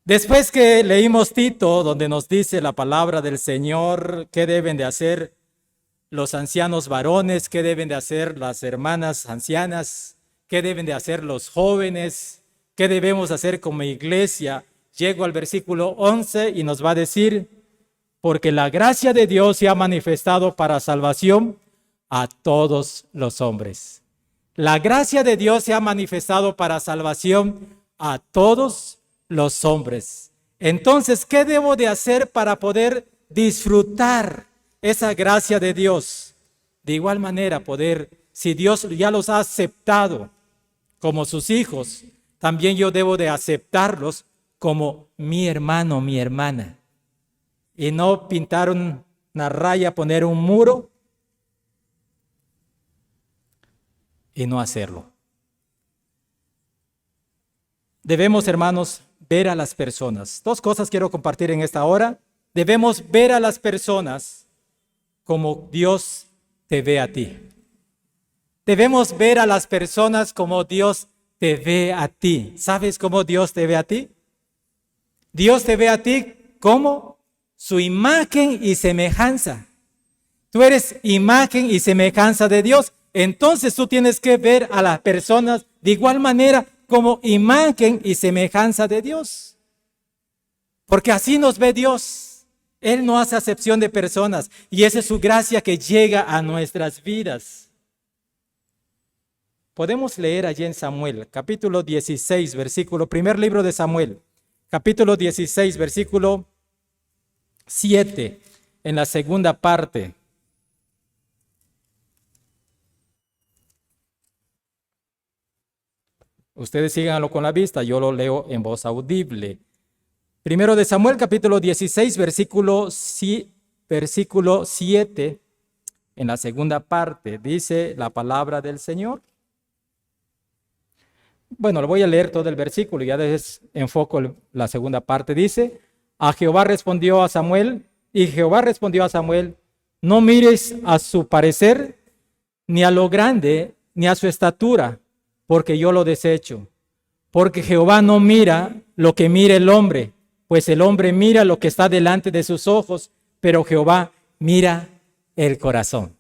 Después que leímos Tito, donde nos dice la palabra del Señor, qué deben de hacer los ancianos varones, qué deben de hacer las hermanas ancianas, qué deben de hacer los jóvenes, qué debemos hacer como iglesia. Llego al versículo 11 y nos va a decir, porque la gracia de Dios se ha manifestado para salvación a todos los hombres. La gracia de Dios se ha manifestado para salvación a todos los hombres. Entonces, ¿qué debo de hacer para poder disfrutar esa gracia de Dios? De igual manera, si Dios ya los ha aceptado como sus hijos, también yo debo de aceptarlos como mi hermano, mi hermana. Y no pintar una raya, poner un muro y no hacerlo. Debemos, hermanos, ver a las personas. Dos cosas quiero compartir en esta hora. Debemos ver a las personas como Dios te ve a ti. Debemos ver a las personas como Dios te ve a ti. ¿Sabes cómo Dios te ve a ti? Dios te ve a ti como su imagen y semejanza. Tú eres imagen y semejanza de Dios. Entonces tú tienes que ver a las personas de igual manera como imagen y semejanza de Dios. Porque así nos ve Dios. Él no hace acepción de personas y esa es su gracia que llega a nuestras vidas. Podemos leer allí en Samuel, capítulo 16, versículo, primer libro de Samuel, capítulo 16, versículo 7, en la segunda parte. Ustedes síganlo con la vista, yo lo leo en voz audible. Primero de Samuel, capítulo 16, versículo 7, en la segunda parte, dice la palabra del Señor. Bueno, lo voy a leer todo el versículo y ya después enfoco la segunda parte. Dice, a Jehová respondió a Samuel, y Jehová respondió a Samuel, no mires a su parecer, ni a lo grande, ni a su estatura, porque yo lo desecho. Porque Jehová no mira lo que mira el hombre, pues el hombre mira lo que está delante de sus ojos, pero Jehová mira el corazón.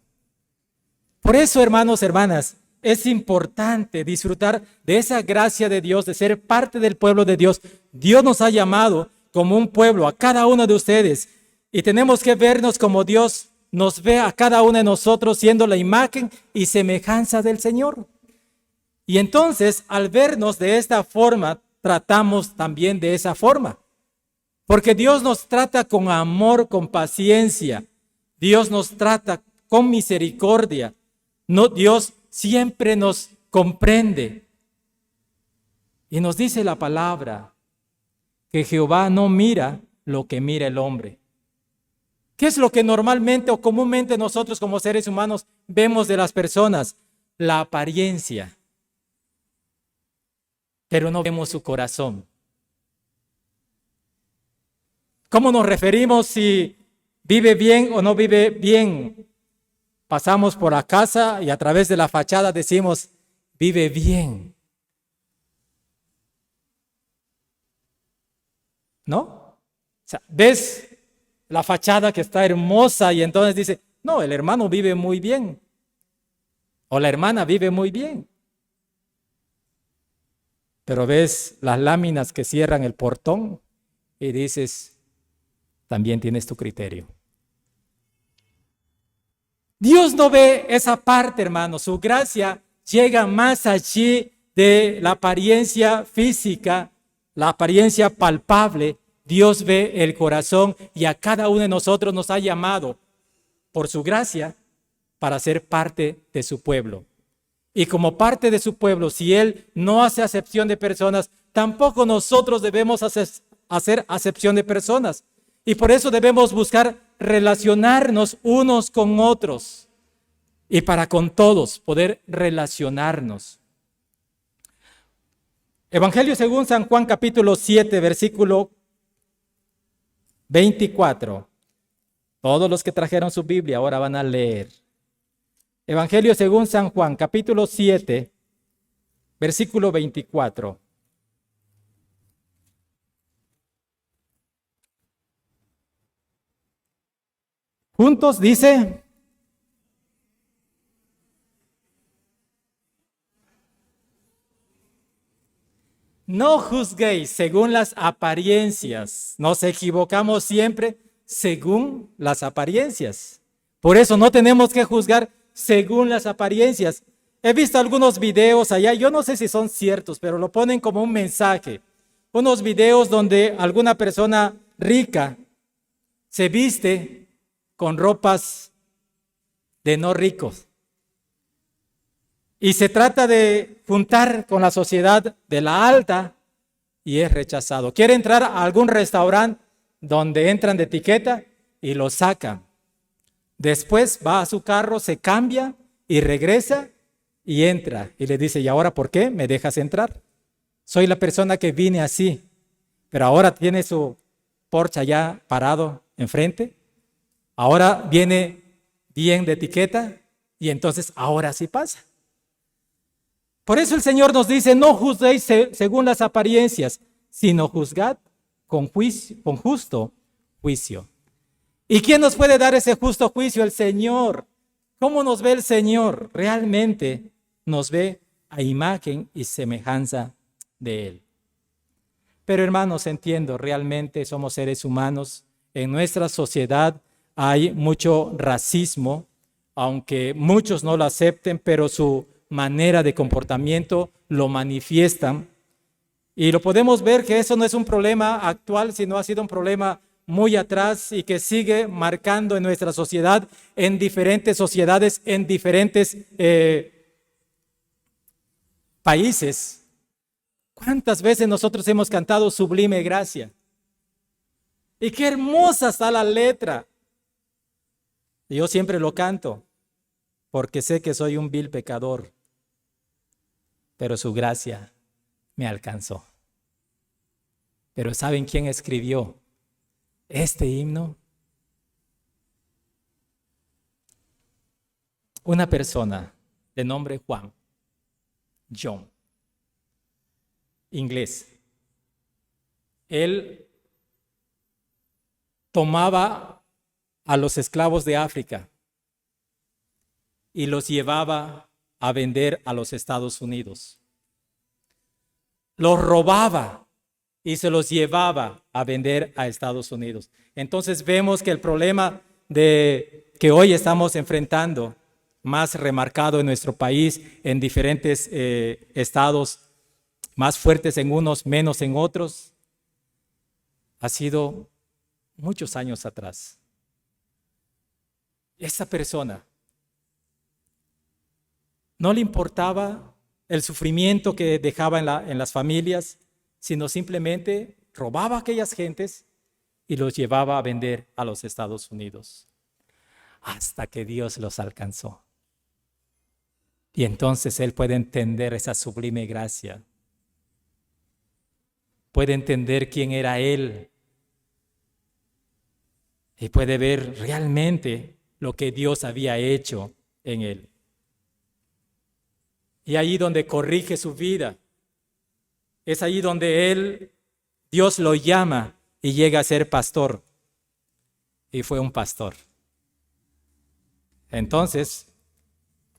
Por eso, hermanos, hermanas, es importante disfrutar de esa gracia de Dios, de ser parte del pueblo de Dios. Dios nos ha llamado como un pueblo a cada uno de ustedes y tenemos que vernos como Dios nos ve a cada uno de nosotros siendo la imagen y semejanza del Señor. Y entonces, al vernos de esta forma, tratamos también de esa forma. Porque Dios nos trata con amor, con paciencia. Dios nos trata con misericordia. No, Dios siempre nos comprende. Y nos dice la palabra que Jehová no mira lo que mira el hombre. ¿Qué es lo que normalmente o comúnmente nosotros como seres humanos vemos de las personas? La apariencia. Pero no vemos su corazón. ¿Cómo nos referimos si vive bien o no vive bien? Pasamos por la casa y a través de la fachada decimos, vive bien. ¿No? O sea, ves la fachada que está hermosa y entonces dice, no, el hermano vive muy bien. O la hermana vive muy bien. Pero ves las láminas que cierran el portón y dices, también tienes tu criterio. Dios no ve esa parte, hermano. Su gracia llega más allí de la apariencia física, la apariencia palpable. Dios ve el corazón y a cada uno de nosotros nos ha llamado por su gracia para ser parte de su pueblo. Y como parte de su pueblo, si Él no hace acepción de personas, tampoco nosotros debemos hacer acepción de personas. Y por eso debemos buscar relacionarnos unos con otros y para con todos poder relacionarnos. Evangelio según San Juan capítulo 7, versículo 24. Todos los que trajeron su Biblia ahora van a leer. Evangelio según San Juan capítulo 7, versículo 24. Juntos dice, no juzguéis según las apariencias. Nos equivocamos siempre según las apariencias. Por eso no tenemos que juzgar según las apariencias. He visto algunos videos allá, yo no sé si son ciertos, pero lo ponen como un mensaje. Unos videos donde alguna persona rica se viste con ropas de no ricos. Y se trata de juntar con la sociedad de la alta y es rechazado. Quiere entrar a algún restaurante donde entran de etiqueta y lo sacan. Después va a su carro, se cambia y regresa y entra. Y le dice, ¿y ahora por qué me dejas entrar? Soy la persona que vine así, pero ahora tiene su Porsche ya parado enfrente. Ahora viene bien de etiqueta y entonces ahora sí pasa. Por eso el Señor nos dice, no juzguéis según las apariencias, sino juzgad con justo juicio. ¿Y quién nos puede dar ese justo juicio? El Señor. ¿Cómo nos ve el Señor? Realmente nos ve a imagen y semejanza de Él. Pero hermanos, entiendo, realmente somos seres humanos. En nuestra sociedad hay mucho racismo, aunque muchos no lo acepten, pero su manera de comportamiento lo manifiestan. Y lo podemos ver que eso no es un problema actual, sino ha sido un problema muy atrás y que sigue marcando en nuestra sociedad, en diferentes sociedades, en diferentes países. ¿Cuántas veces nosotros hemos cantado Sublime Gracia? Y qué hermosa está la letra. Y yo siempre lo canto, porque sé que soy un vil pecador, pero su gracia me alcanzó. Pero ¿saben quién escribió este himno? Una persona de nombre John, inglés. Él tomaba a los esclavos de África y los llevaba a vender a los Estados Unidos. Los robaba y se los llevaba a vender a Estados Unidos. Entonces vemos que el problema que hoy estamos enfrentando, más remarcado en nuestro país, en diferentes estados, más fuertes en unos, menos en otros, ha sido muchos años atrás. Esa persona no le importaba el sufrimiento que dejaba en las familias, sino simplemente robaba a aquellas gentes y los llevaba a vender a los Estados Unidos, hasta que Dios los alcanzó. Y entonces él puede entender esa sublime gracia, puede entender quién era él y puede ver realmente lo que Dios había hecho en él. Y ahí donde corrige su vida, es ahí donde Dios lo llama y llega a ser pastor. Y fue un pastor. Entonces,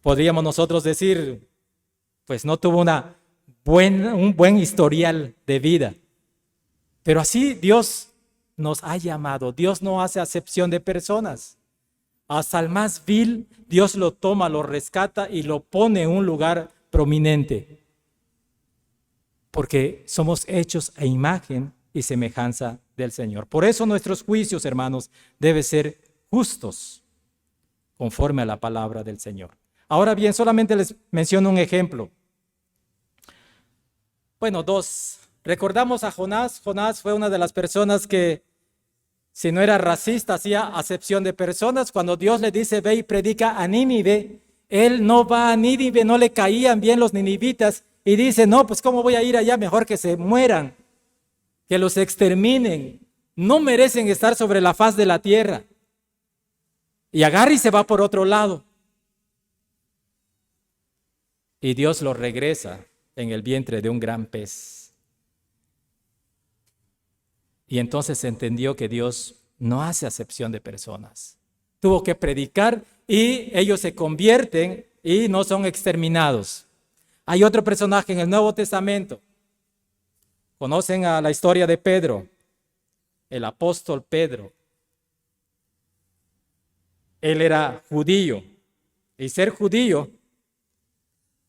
podríamos nosotros decir, pues no tuvo un buen historial de vida. Pero así Dios nos ha llamado. Dios no hace acepción de personas. Hasta el más vil, Dios lo toma, lo rescata y lo pone en un lugar prominente. Porque somos hechos a imagen y semejanza del Señor. Por eso nuestros juicios, hermanos, deben ser justos, conforme a la palabra del Señor. Ahora bien, solamente les menciono un ejemplo. Bueno, dos. Recordamos a Jonás. Jonás fue una de las personas que, si no era racista, hacía acepción de personas. Cuando Dios le dice, ve y predica a Nínive, él no va a Nínive, no le caían bien los ninivitas, y dice, no, pues ¿cómo voy a ir allá? Mejor que se mueran, que los exterminen. No merecen estar sobre la faz de la tierra. Y agarra y se va por otro lado. Y Dios lo regresa en el vientre de un gran pez. Y entonces entendió que Dios no hace acepción de personas. tuvo que predicar y ellos se convierten y no son exterminados. Hay otro personaje en el Nuevo Testamento. Conocen a la historia de Pedro, el apóstol Pedro. Él era judío y ser judío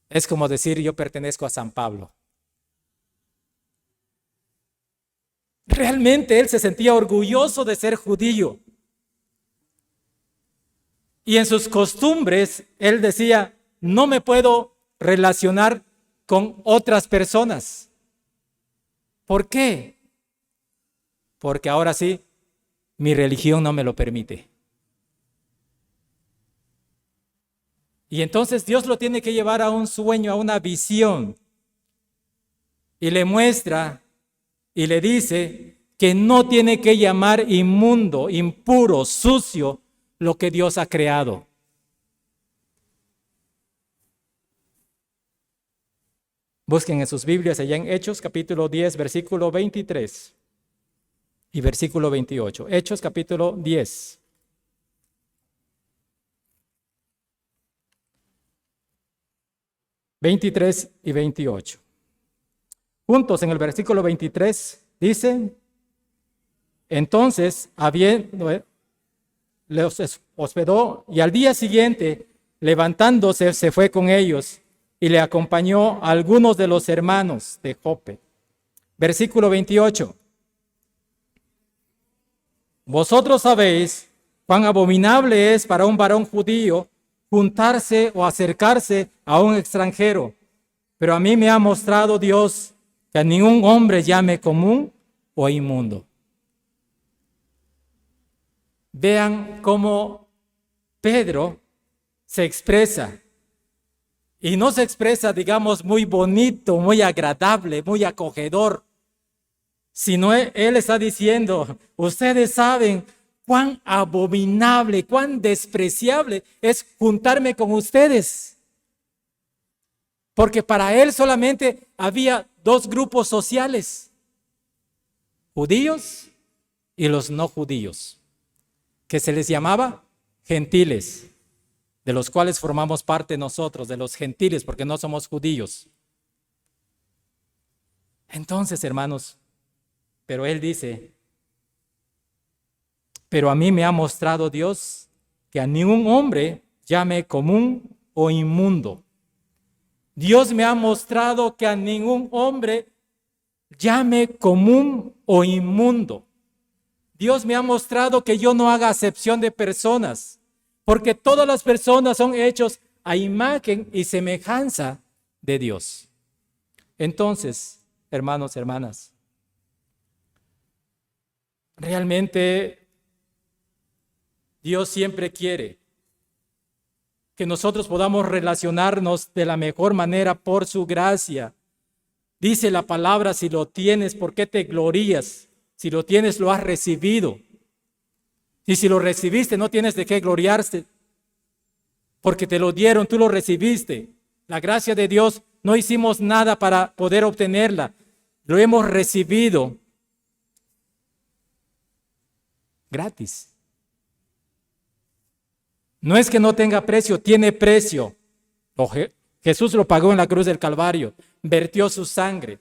es como decir yo pertenezco a San Pablo. Realmente él se sentía orgulloso de ser judío. Y en sus costumbres, él decía, no me puedo relacionar con otras personas. ¿Por qué? Porque ahora sí, mi religión no me lo permite. Y entonces Dios lo tiene que llevar a un sueño, a una visión. Y le muestra y le dice que no tiene que llamar inmundo, impuro, sucio lo que Dios ha creado. Busquen en sus Biblias allá en Hechos capítulo 10, versículo 23 y versículo 28. Hechos capítulo 10. ...23 y 28. Juntos en el versículo 23 dice: entonces, les hospedó y al día siguiente, levantándose, se fue con ellos y le acompañó a algunos de los hermanos de Jope. Versículo 28. Vosotros sabéis cuán abominable es para un varón judío juntarse o acercarse a un extranjero, pero a mí me ha mostrado Dios que a ningún hombre llame común o inmundo. Vean cómo Pedro se expresa. Y no se expresa, digamos, muy bonito, muy agradable, muy acogedor, sino él está diciendo, ustedes saben cuán abominable, cuán despreciable es juntarme con ustedes. Porque para él solamente había dos grupos sociales, judíos y los no judíos, que se les llamaba gentiles, de los cuales formamos parte nosotros, de los gentiles, porque no somos judíos. Entonces, hermanos, pero él dice, pero a mí me ha mostrado Dios que a ningún hombre llame común o inmundo. Dios me ha mostrado que a ningún hombre llame común o inmundo. Dios me ha mostrado que yo no haga acepción de personas, porque todas las personas son hechos a imagen y semejanza de Dios. Entonces, hermanos, hermanas, realmente Dios siempre quiere que nosotros podamos relacionarnos de la mejor manera por su gracia. Dice la palabra, si lo tienes, ¿por qué te glorías? Si lo tienes, lo has recibido. Y si lo recibiste, no tienes de qué gloriarse, porque te lo dieron, tú lo recibiste. La gracia de Dios, no hicimos nada para poder obtenerla. Lo hemos recibido gratis. No es que no tenga precio, tiene precio. Jesús lo pagó en la cruz del Calvario, vertió su sangre,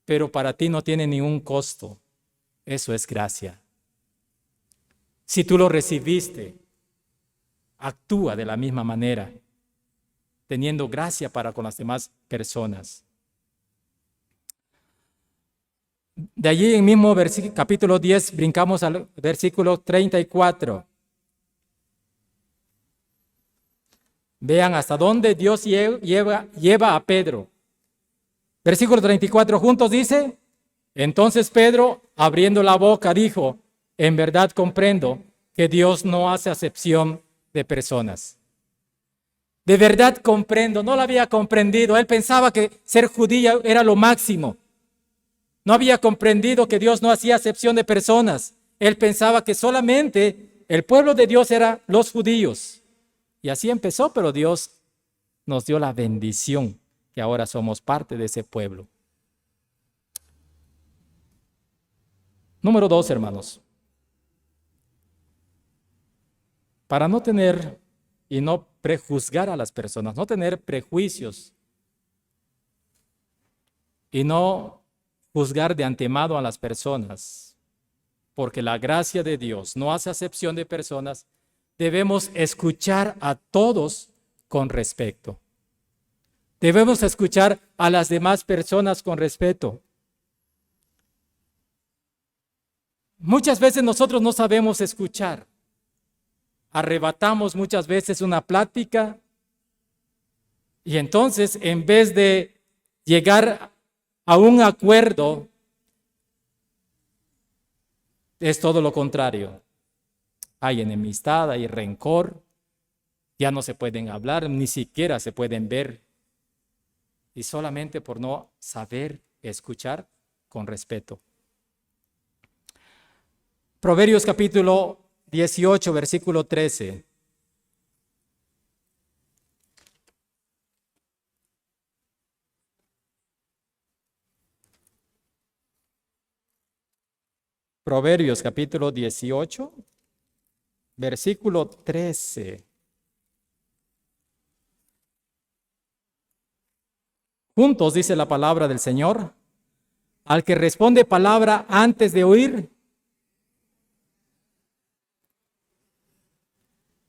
pero para ti no tiene ningún costo. Eso es gracia. Si tú lo recibiste, actúa de la misma manera, teniendo gracia para con las demás personas. De allí en mismo capítulo 10, brincamos al versículo 34. Vean hasta dónde Dios lleva a Pedro. Versículo 34, juntos dice, entonces Pedro, abriendo la boca, dijo, en verdad comprendo que Dios no hace acepción de personas. De verdad comprendo, no lo había comprendido. Él pensaba que ser judío era lo máximo. No había comprendido que Dios no hacía acepción de personas. Él pensaba que solamente el pueblo de Dios era los judíos. Y así empezó, pero Dios nos dio la bendición que ahora somos parte de ese pueblo. Número 2, hermanos. para no tener y no prejuzgar a las personas, no tener prejuicios y no juzgar de antemano a las personas, porque la gracia de Dios no hace acepción de personas. Debemos escuchar a todos con respeto. Debemos escuchar a las demás personas con respeto. Muchas veces nosotros no sabemos escuchar. Arrebatamos muchas veces una plática y entonces en vez de llegar a un acuerdo, es todo lo contrario. Hay enemistad, hay rencor, ya no se pueden hablar, ni siquiera se pueden ver. Y solamente por no saber escuchar con respeto. Proverbios capítulo 18, versículo 13. Proverbios capítulo 18, versículo 13. Juntos dice la palabra del Señor: al que responde palabra antes de oír.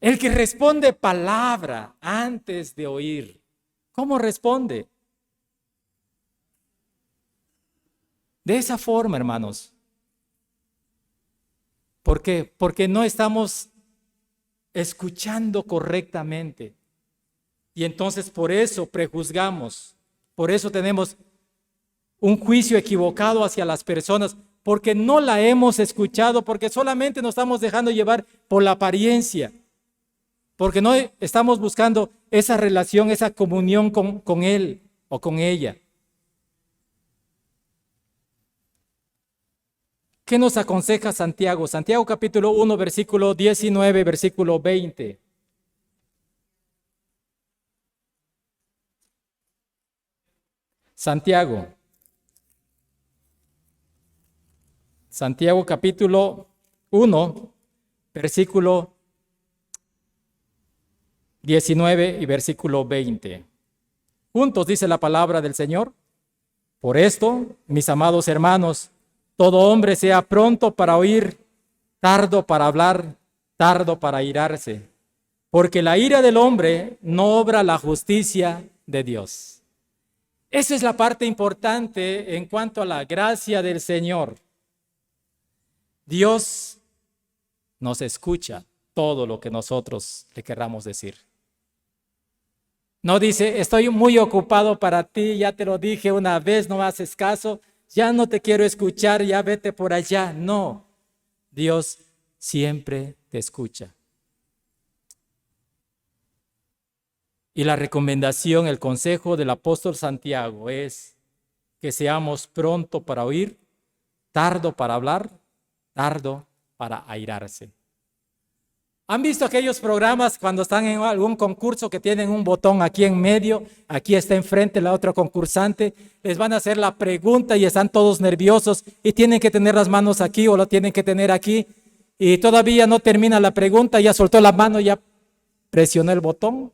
El que responde palabra antes de oír. ¿Cómo responde? De esa forma, hermanos. ¿Por qué? Porque no estamos escuchando correctamente. Y entonces por eso prejuzgamos. Por eso tenemos un juicio equivocado hacia las personas. Porque no la hemos escuchado. Porque solamente nos estamos dejando llevar por la apariencia. Porque no estamos buscando esa relación, esa comunión con él o con ella. ¿Qué nos aconseja Santiago? Santiago capítulo 1, versículo 19, versículo 20. Santiago capítulo 1, versículo 19 y versículo 20. Juntos dice la palabra del Señor. Por esto, mis amados hermanos, todo hombre sea pronto para oír, tardo para hablar, tardo para airarse, porque la ira del hombre no obra la justicia de Dios. Esa es la parte importante en cuanto a la gracia del Señor. Dios nos escucha todo lo que nosotros le querramos decir. No dice, estoy muy ocupado para ti, ya te lo dije una vez, no me haces caso, ya no te quiero escuchar, ya vete por allá. No, Dios siempre te escucha. Y la recomendación, el consejo del apóstol Santiago es que seamos pronto para oír, tardo para hablar, tardo para airarse. ¿Han visto aquellos programas cuando están en algún concurso que tienen un botón aquí en medio, aquí está enfrente la otra concursante, les van a hacer la pregunta y están todos nerviosos y tienen que tener las manos aquí o lo tienen que tener aquí y todavía no termina la pregunta, ya soltó la mano, ya presionó el botón?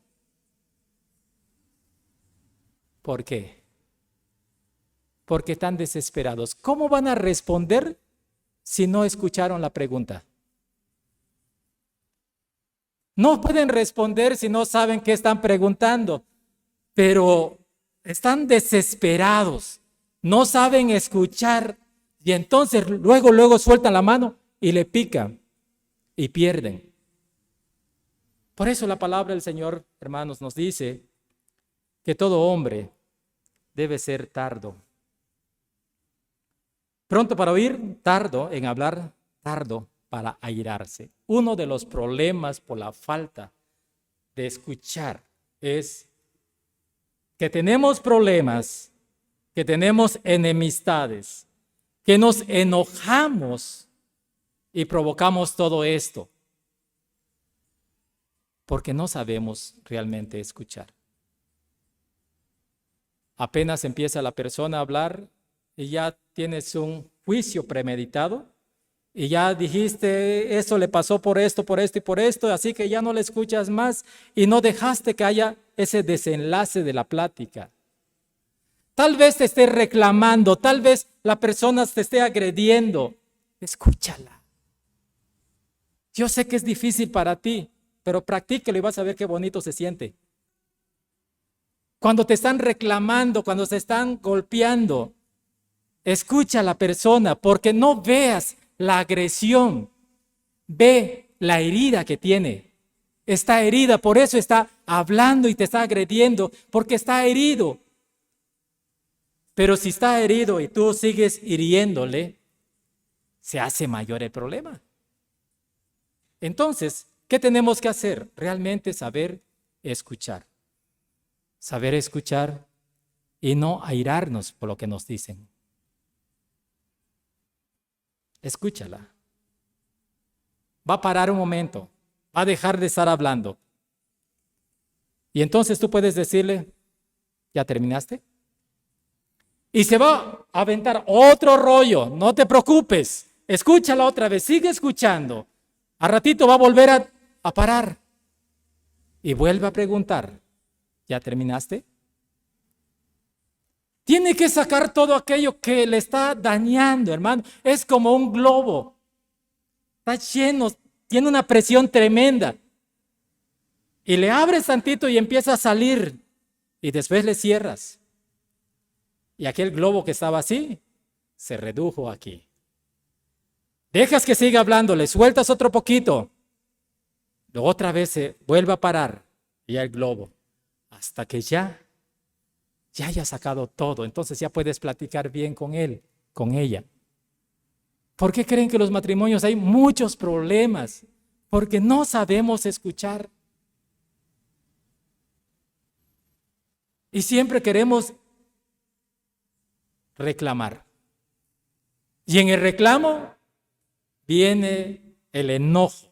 ¿Por qué? Porque están desesperados. ¿Cómo van a responder si no escucharon la pregunta? No pueden responder si no saben qué están preguntando, pero están desesperados, no saben escuchar y entonces luego sueltan la mano y le pican y pierden. Por eso la palabra del Señor, hermanos, nos dice que todo hombre debe ser tardo. Pronto para oír, tardo en hablar, tardo para airarse. Uno de los problemas por la falta de escuchar es que tenemos problemas, que tenemos enemistades, que nos enojamos y provocamos todo esto porque no sabemos realmente escuchar. Apenas empieza la persona a hablar y ya tienes un juicio premeditado y ya dijiste, eso le pasó por esto y por esto, así que ya no le escuchas más y no dejaste que haya ese desenlace de la plática. Tal vez te esté reclamando, tal vez la persona te esté agrediendo. Escúchala. Yo sé que es difícil para ti, pero practícalo y vas a ver qué bonito se siente. Cuando te están reclamando, cuando se están golpeando, escucha a la persona, porque no veas la agresión, ve la herida que tiene. Está herida, por eso está hablando y te está agrediendo, porque está herido. Pero si está herido y tú sigues hiriéndole, se hace mayor el problema. Entonces, ¿qué tenemos que hacer? Realmente saber escuchar. Saber escuchar y no airarnos por lo que nos dicen. Escúchala. Va a parar un momento, va a dejar de estar hablando. Y entonces tú puedes decirle, ¿ya terminaste? Y se va a aventar otro rollo, no te preocupes, escúchala otra vez, sigue escuchando. A ratito va a volver a parar y vuelve a preguntar, ¿ya terminaste? Tiene que sacar todo aquello que le está dañando, hermano. Es como un globo, está lleno, tiene una presión tremenda. Y le abres tantito y empieza a salir y después le cierras. Y aquel globo que estaba así, se redujo aquí. Dejas que siga hablando, le sueltas otro poquito. Luego otra vez se vuelve a parar y el globo. Hasta que ya haya sacado todo. Entonces ya puedes platicar bien con él, con ella. ¿Por qué creen que en los matrimonios hay muchos problemas? Porque no sabemos escuchar. Y siempre queremos reclamar. Y en el reclamo viene el enojo.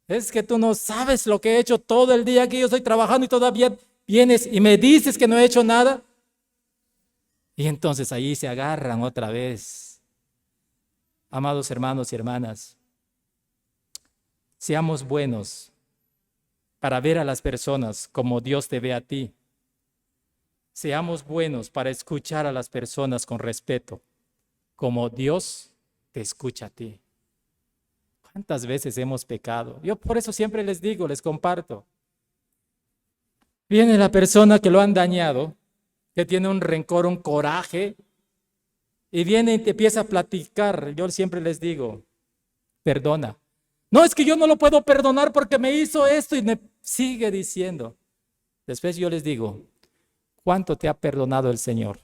Es que tú no sabes lo que he hecho todo el día que yo estoy trabajando y todavía vienes y me dices que no he hecho nada. Y entonces ahí se agarran otra vez. Amados hermanos y hermanas, seamos buenos para ver a las personas como Dios te ve a ti. Seamos buenos para escuchar a las personas con respeto, como Dios te escucha a ti. ¿Cuántas veces hemos pecado? Yo por eso siempre les digo, les comparto. Viene la persona que lo han dañado, que tiene un rencor, un coraje, y viene y te empieza a platicar. Yo siempre les digo, perdona. No, es que yo no lo puedo perdonar porque me hizo esto y me sigue diciendo. Después yo les digo, ¿cuánto te ha perdonado el Señor?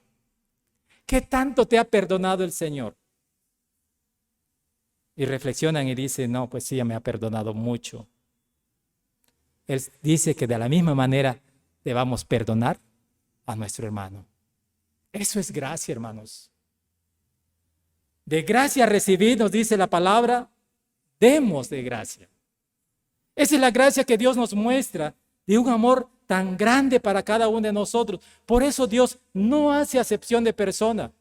¿Qué tanto te ha perdonado el Señor? Y reflexionan y dicen, no, pues sí, ya me ha perdonado mucho. Él dice que de la misma manera debamos perdonar a nuestro hermano. Eso es gracia, hermanos. De gracia recibid, nos dice la palabra, demos de gracia. Esa es la gracia que Dios nos muestra, de un amor tan grande para cada uno de nosotros. Por eso Dios no hace acepción de persona.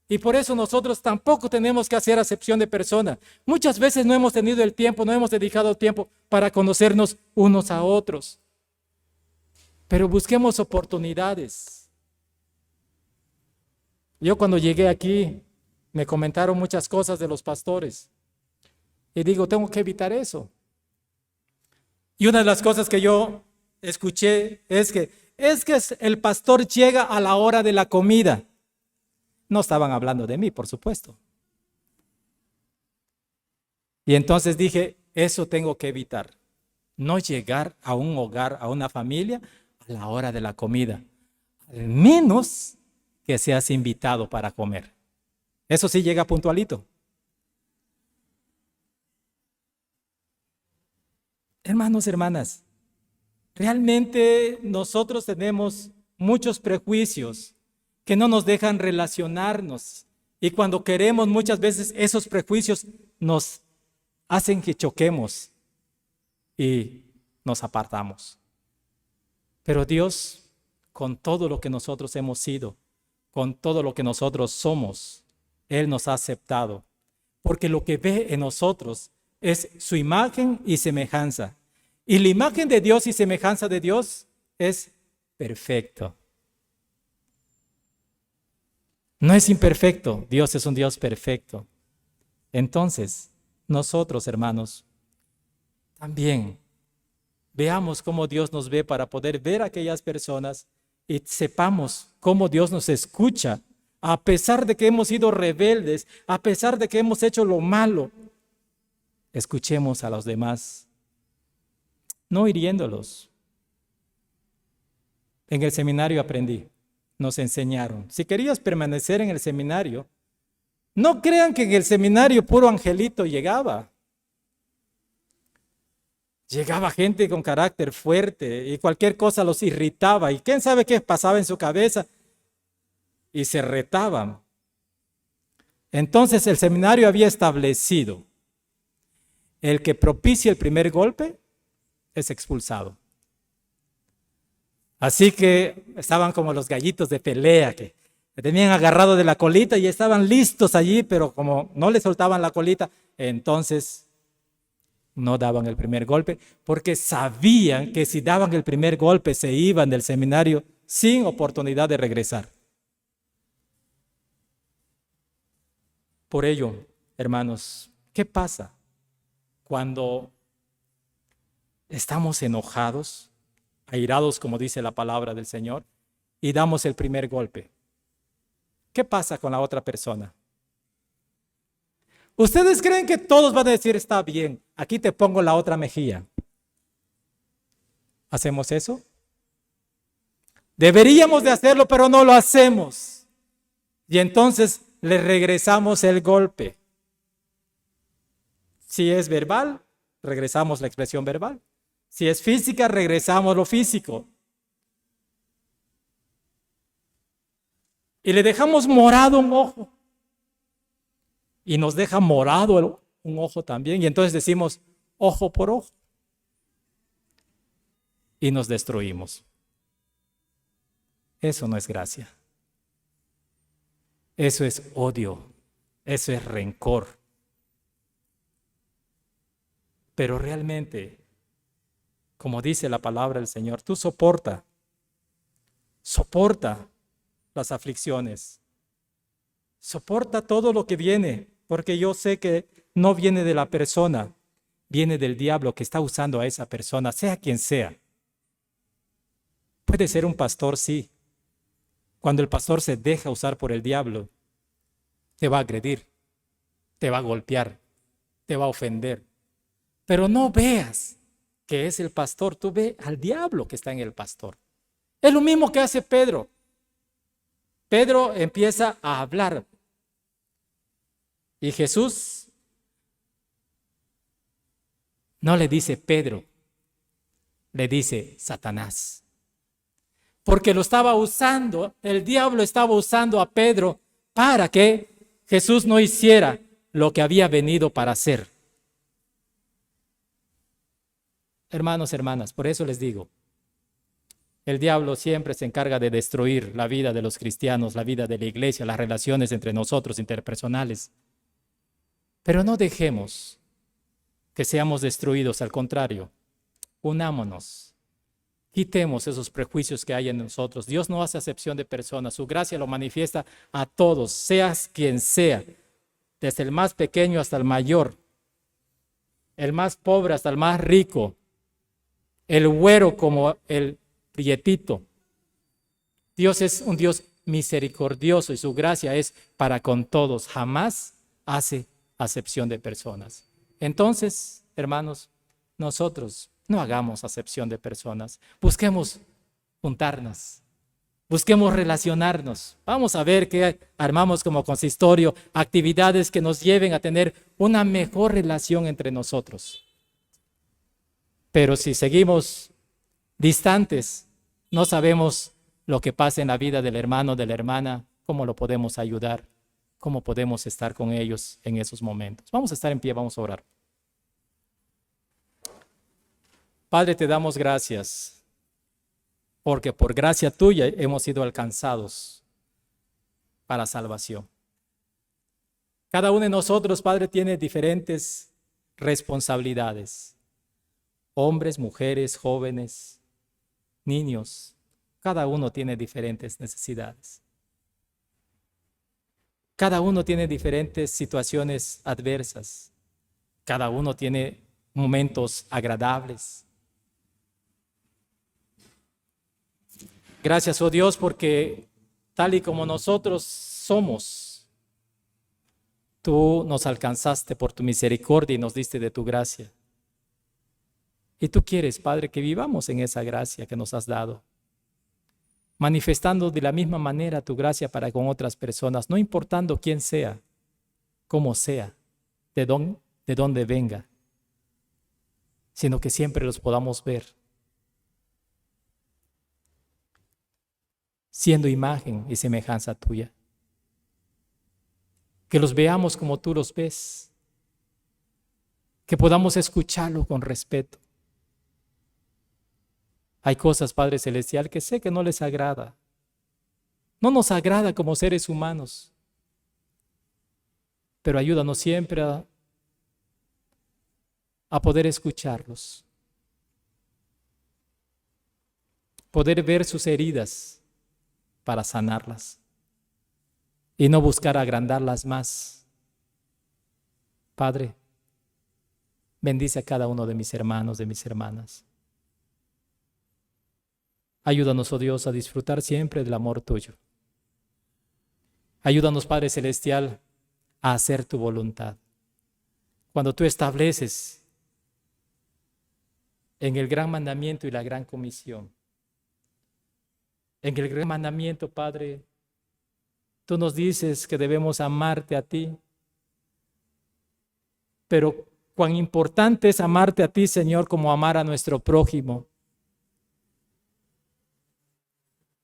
Y por eso nosotros tampoco tenemos que hacer acepción de persona. Muchas veces no hemos tenido el tiempo, no hemos dedicado tiempo para conocernos unos a otros. Pero busquemos oportunidades. Yo cuando llegué aquí, me comentaron muchas cosas de los pastores. Y digo, tengo que evitar eso. Y una de las cosas que yo escuché es que el pastor llega a la hora de la comida. No estaban hablando de mí, por supuesto. Y entonces dije, eso tengo que evitar. No llegar a un hogar, a una familia, a la hora de la comida. Al menos que seas invitado para comer. Eso sí llega puntualito. Hermanos, hermanas, realmente nosotros tenemos muchos prejuicios que no nos dejan relacionarnos. Y cuando queremos, muchas veces esos prejuicios nos hacen que choquemos y nos apartamos. Pero Dios, con todo lo que nosotros hemos sido, con todo lo que nosotros somos, Él nos ha aceptado. porque lo que ve en nosotros es su imagen y semejanza. Y la imagen de Dios y semejanza de Dios es perfecto. No es imperfecto, Dios es un Dios perfecto. Entonces, nosotros, hermanos, también veamos cómo Dios nos ve para poder ver a aquellas personas y sepamos cómo Dios nos escucha, a pesar de que hemos sido rebeldes, a pesar de que hemos hecho lo malo. Escuchemos a los demás, no hiriéndolos. En el seminario aprendí, nos enseñaron. Si querías permanecer en el seminario, no crean que en el seminario puro angelito llegaba. Llegaba gente con carácter fuerte y cualquier cosa los irritaba y quién sabe qué pasaba en su cabeza y se retaban. Entonces el seminario había establecido: el que propicia el primer golpe es expulsado. Así que estaban como los gallitos de pelea que tenían agarrado de la colita y estaban listos allí, pero como no le soltaban la colita, entonces no daban el primer golpe, porque sabían que si daban el primer golpe se iban del seminario sin oportunidad de regresar. Por ello, hermanos, ¿qué pasa cuando estamos enojados, airados, como dice la palabra del Señor, y damos el primer golpe? ¿Qué pasa con la otra persona? ¿Ustedes creen que todos van a decir, está bien, aquí te pongo la otra mejilla? ¿Hacemos eso? Deberíamos de hacerlo, pero no lo hacemos. Y entonces le regresamos el golpe. Si es verbal, regresamos la expresión verbal. Si es física, regresamos lo físico. Y le dejamos morado un ojo. Y nos deja morado un ojo también. Y entonces decimos, ojo por ojo. Y nos destruimos. Eso no es gracia. Eso es odio. Eso es rencor. Pero realmente, como dice la palabra del Señor, tú soporta las aflicciones. Soporta todo lo que viene, porque yo sé que no viene de la persona, viene del diablo que está usando a esa persona, sea quien sea. Puede ser un pastor, sí. Cuando el pastor se deja usar por el diablo, te va a agredir, te va a golpear, te va a ofender. Pero no veas que es el pastor, tú ve al diablo que está en el pastor. Es lo mismo que hace Pedro. Pedro empieza a hablar. Y Jesús no le dice Pedro, le dice Satanás. Porque lo estaba usando, el diablo estaba usando a Pedro para que Jesús no hiciera lo que había venido para hacer. Hermanos, hermanas, por eso les digo, el diablo siempre se encarga de destruir la vida de los cristianos, la vida de la iglesia, las relaciones entre nosotros interpersonales. Pero no dejemos que seamos destruidos, al contrario, unámonos, quitemos esos prejuicios que hay en nosotros. Dios no hace acepción de personas, su gracia lo manifiesta a todos, seas quien sea, desde el más pequeño hasta el mayor, el más pobre hasta el más rico, el güero como el prietito. Dios es un Dios misericordioso y su gracia es para con todos, jamás hace acepción de personas. Entonces, hermanos, nosotros no hagamos acepción de personas. Busquemos juntarnos, busquemos relacionarnos. Vamos a ver qué armamos como consistorio, actividades que nos lleven a tener una mejor relación entre nosotros. Pero si seguimos distantes, no sabemos lo que pasa en la vida del hermano, de la hermana, cómo lo podemos ayudar, cómo podemos estar con ellos en esos momentos. Vamos a estar en pie, vamos a orar. Padre, te damos gracias, porque por gracia tuya hemos sido alcanzados para salvación. Cada uno de nosotros, Padre, tiene diferentes responsabilidades. Hombres, mujeres, jóvenes, niños. Cada uno tiene diferentes necesidades. Cada uno tiene diferentes situaciones adversas. Cada uno tiene momentos agradables. Gracias, oh Dios, porque tal y como nosotros somos, tú nos alcanzaste por tu misericordia y nos diste de tu gracia. Y tú quieres, Padre, que vivamos en esa gracia que nos has dado, manifestando de la misma manera tu gracia para con otras personas, no importando quién sea, cómo sea, de dónde venga, sino que siempre los podamos ver, siendo imagen y semejanza tuya. Que los veamos como tú los ves, que podamos escucharlo con respeto. Hay cosas, Padre Celestial, que sé que no les agrada. No nos agrada como seres humanos, pero ayúdanos siempre a poder escucharlos, poder ver sus heridas para sanarlas y no buscar agrandarlas más. Padre, bendice a cada uno de mis hermanos, de mis hermanas. Ayúdanos, oh Dios, a disfrutar siempre del amor tuyo. Ayúdanos, Padre Celestial, a hacer tu voluntad. Cuando tú estableces en el gran mandamiento y la gran comisión, en el gran mandamiento, Padre, tú nos dices que debemos amarte a ti, pero cuán importante es amarte a ti, Señor, como amar a nuestro prójimo.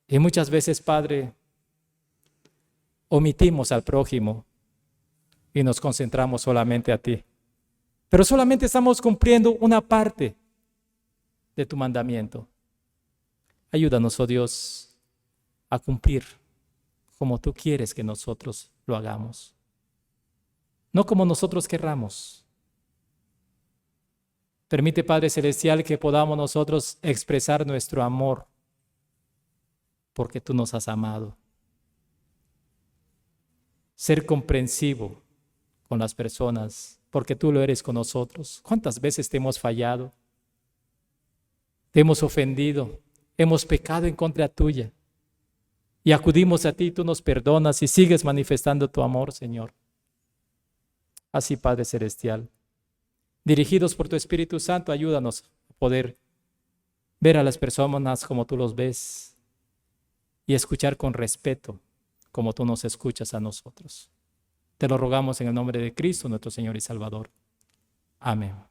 Y muchas veces, Padre, omitimos al prójimo y nos concentramos solamente a ti. Pero solamente estamos cumpliendo una parte de tu mandamiento. Ayúdanos, oh Dios, a cumplir como tú quieres que nosotros lo hagamos. No como nosotros querramos. Permite, Padre Celestial, que podamos nosotros expresar nuestro amor porque tú nos has amado. Ser comprensivo con las personas porque tú lo eres con nosotros. ¿Cuántas veces te hemos fallado? Te hemos ofendido, hemos pecado en contra tuya y acudimos a ti, tú nos perdonas y sigues manifestando tu amor, Señor. Así, Padre Celestial, dirigidos por tu Espíritu Santo, ayúdanos a poder ver a las personas como tú los ves y escuchar con respeto como tú nos escuchas a nosotros. Te lo rogamos en el nombre de Cristo, nuestro Señor y Salvador. Amén.